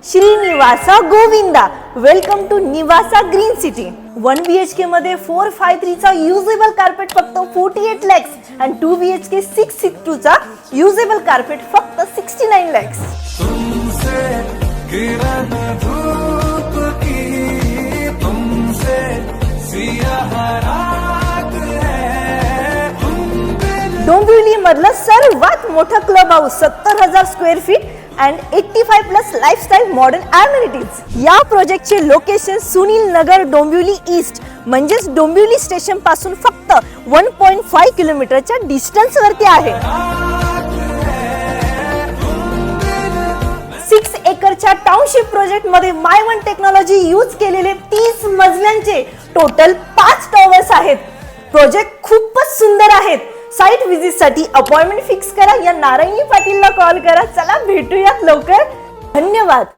Srinivasa Govinda. Welcome to Nivasa green city. 1 BHK मध्ये 453 चा usable carpet फक्त 48 lakhs आणि 2 BHK 662 चा युजेबल कार्पेट फक्त 69 lakhs. तुमसे किरण धूप की, तुमसे सियाह रात है, डोंबिवली मधलं सर्वात मोठं club house 70,000 square feet and 85+ lifestyle modern amenities. या प्रोजेक्टचे लोकेशन सुनील नगर डोंबिवली ईस्ट म्हणजेच डोंबिवली स्टेशन पासून फक्त 1.5 किलोमीटरच्या डिस्टन्स वरती आहे. 6 एकरच्या टाउनशिप प्रोजेक्ट मध्ये माय1 टेक्नॉलॉजी यूज केलेले 30 मजल्यांचे टोटल 5 टॉवर्स आहेत. प्रोजेक्ट खूपच सुंदर आहेत. साइट विजिट साठी अपॉइंटमेंट फिक्स करा या नारायणी पाटीलला कॉल करा. चला भेटूयात लवकर. धन्यवाद.